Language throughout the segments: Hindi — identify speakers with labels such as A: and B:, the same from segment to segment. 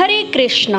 A: हरे कृष्णा।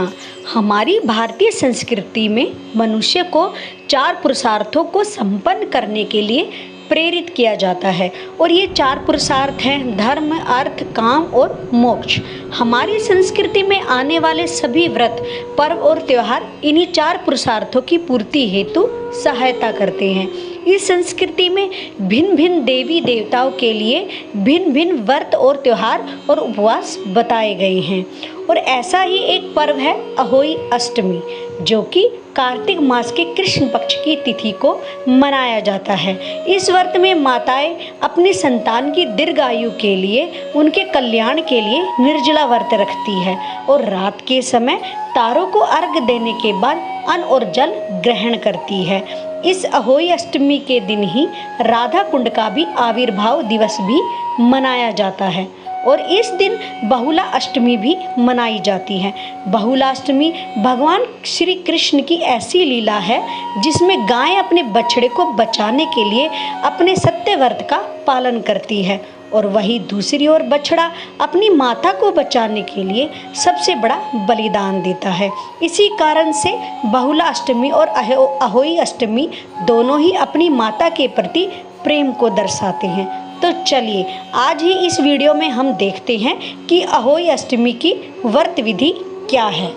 A: हमारी भारतीय संस्कृति में मनुष्य को 4 पुरुषार्थों को संपन्न करने के लिए प्रेरित किया जाता है और ये 4 पुरुषार्थ हैं धर्म, अर्थ, काम और मोक्ष। हमारी संस्कृति में आने वाले सभी व्रत, पर्व और त्योहार इन्हीं 4 पुरुषार्थों की पूर्ति हेतु सहायता करते हैं। इस संस्कृति में भिन्न भिन्न देवी देवताओं के लिए भिन्न भिन्न व्रत और त्योहार और उपवास बताए गए हैं और ऐसा ही एक पर्व है अहोई अष्टमी, जो कि कार्तिक मास के कृष्ण पक्ष की तिथि को मनाया जाता है। इस व्रत में माताएं अपनी संतान की दीर्घायु के लिए, उनके कल्याण के लिए निर्जला व्रत रखती है और रात के समय तारों को अर्घ देने के बाद अन्न और जल ग्रहण करती है। इस अहोई अष्टमी के दिन ही राधा कुंड का भी आविर्भाव दिवस भी मनाया जाता है और इस दिन बहुला अष्टमी भी मनाई जाती है। बहुलाष्टमी भगवान श्री कृष्ण की ऐसी लीला है जिसमें गाय अपने बछड़े को बचाने के लिए अपने सत्य व्रत का पालन करती है और वही दूसरी ओर बछड़ा अपनी माता को बचाने के लिए सबसे बड़ा बलिदान देता है। इसी कारण से बहुला अष्टमी और अहोई अष्टमी दोनों ही अपनी माता के प्रति प्रेम को दर्शाते हैं। तो चलिए आज ही इस वीडियो में हम देखते हैं कि अहोई अष्टमी की व्रत विधि क्या है।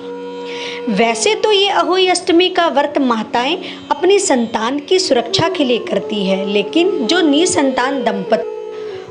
A: वैसे तो ये अहोई अष्टमी का व्रत माताएं अपनी संतान की सुरक्षा के लिए करती है, लेकिन जो निसंतान दंपति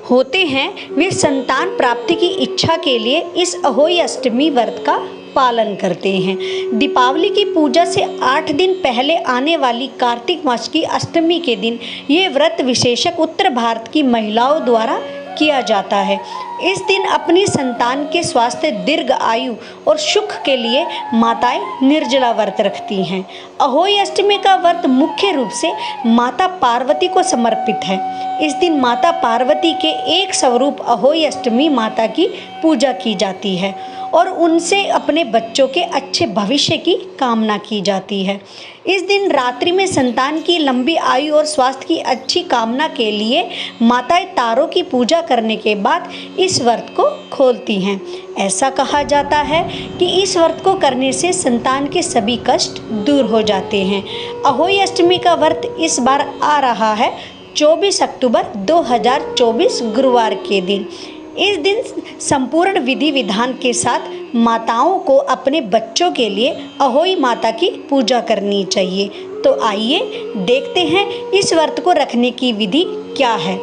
A: होते हैं वे संतान प्राप्ति की इच्छा के लिए इस अहोई अष्टमी व्रत का पालन करते हैं। दीपावली की पूजा से 8 दिन पहले आने वाली कार्तिक मास की अष्टमी के दिन ये व्रत विशेषक उत्तर भारत की महिलाओं द्वारा किया जाता है। इस दिन अपनी संतान के स्वास्थ्य, दीर्घ आयु और सुख के लिए माताएं निर्जला व्रत रखती हैं। अहोई अष्टमी का व्रत मुख्य रूप से माता पार्वती को समर्पित है। इस दिन माता पार्वती के एक स्वरूप अहोई अष्टमी माता की पूजा की जाती है और उनसे अपने बच्चों के अच्छे भविष्य की कामना की जाती है। इस दिन रात्रि में संतान की लंबी आयु और स्वास्थ्य की अच्छी कामना के लिए माताएं तारों की पूजा करने के बाद इस व्रत को खोलती हैं। ऐसा कहा जाता है कि इस व्रत को करने से संतान के सभी कष्ट दूर हो जाते हैं। अहोई अष्टमी का व्रत इस बार आ रहा है 24 अक्टूबर 2024 गुरुवार के दिन। इस दिन संपूर्ण विधि विधान के साथ माताओं को अपने बच्चों के लिए अहोई माता की पूजा करनी चाहिए। तो आइए देखते हैं इस व्रत को रखने की विधि क्या है।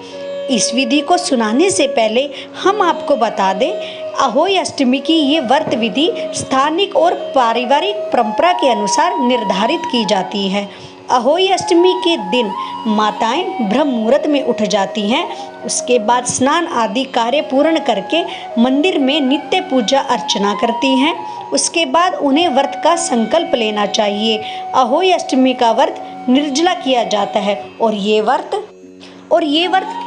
A: इस विधि को सुनाने से पहले हम आपको बता दें, अहोई अष्टमी की ये व्रत विधि स्थानिक और पारिवारिक परंपरा के अनुसार निर्धारित की जाती है। अहोई अष्टमी के दिन माताएं ब्रह्म मुहूर्त में उठ जाती हैं। उसके बाद स्नान आदि कार्य पूर्ण करके मंदिर में नित्य पूजा अर्चना करती हैं। उसके बाद उन्हें व्रत का संकल्प लेना चाहिए। अहोई अष्टमी का व्रत निर्जला किया जाता है और ये व्रत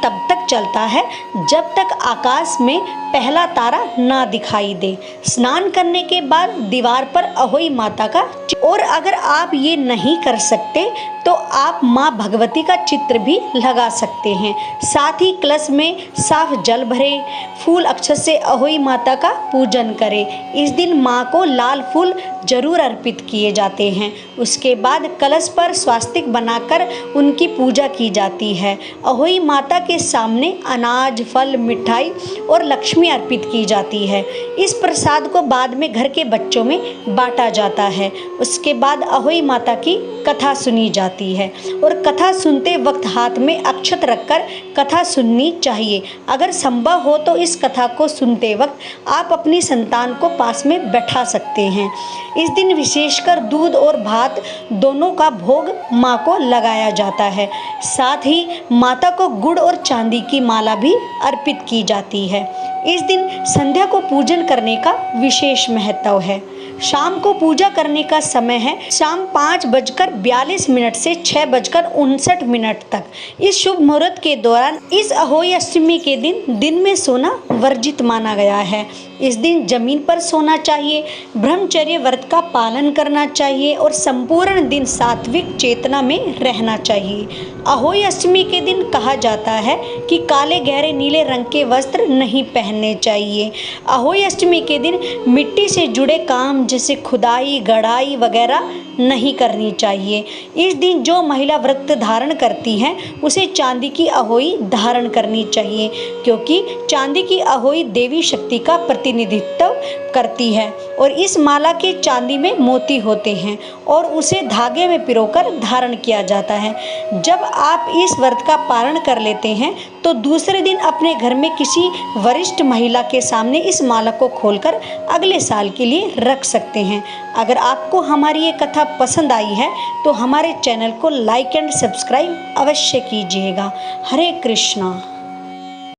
A: तब तक चलता है जब तक आकाश में पहला तारा ना दिखाई दे। स्नान करने के बाद दीवार पर अहोई माता का और अगर आप ये नहीं कर सकते तो आप माँ भगवती का चित्र भी लगा सकते हैं। साथ ही कलश में साफ जल भरे, फूल अक्षत से अहोई माता का पूजन करें। इस दिन माँ को लाल फूल जरूर अर्पित किए जाते हैं। उसके बाद कलश पर स्वास्तिक बनाकर उनकी पूजा की जाती है। अहोई माता के सामने अनाज, फल, मिठाई और लक्ष्मी अर्पित की जाती है। इस प्रसाद को बाद में घर के बच्चों में बांटा जाता है। उसके बाद अहोई माता की कथा सुनी जाती है और कथा सुनते वक्त हाथ में अक्षत रखकर कथा सुननी चाहिए। अगर संभव हो तो इस कथा को सुनते वक्त आप अपनी संतान को पास में बैठा सकते हैं। इस दिन विशेषकर दूध और भात दोनों का भोग माँ को लगाया जाता है। साथ ही माता को गुड़ और चांदी की माला भी अर्पित की जाती है। इस दिन संध्या को पूजन करने का विशेष महत्व है। शाम को पूजा करने का समय है शाम 5:42 से 6:59 तक। इस शुभ मुहूर्त के दौरान इस अहोई अष्टमी के दिन में सोना वर्जित माना गया है। इस दिन जमीन पर सोना चाहिए, ब्रह्मचर्य व्रत का पालन करना चाहिए और संपूर्ण दिन सात्विक चेतना में रहना चाहिए। अहोई अष्टमी के दिन कहा जाता है कि काले गहरे नीले रंग के वस्त्र नहीं पहनने चाहिए। अहोई अष्टमी के दिन मिट्टी से जुड़े काम जैसे खुदाई, गड़ाई वगैरह नहीं करनी चाहिए। इस दिन जो महिला व्रत धारण करती हैं उसे चांदी की अहोई धारण करनी चाहिए, क्योंकि चांदी की अहोई देवी शक्ति का प्रतिनिधित्व करती है और इस माला के चांदी में मोती होते हैं और उसे धागे में पिरोकर धारण किया जाता है। जब आप इस व्रत का पालन कर लेते हैं तो दूसरे दिन अपने घर में किसी वरिष्ठ महिला के सामने इस माला को खोलकर अगले साल के लिए रख सकते हैं। अगर आपको हमारी ये कथा पसंद आई है तो हमारे चैनल को लाइक एंड सब्सक्राइब अवश्य कीजिएगा। हरे कृष्णा।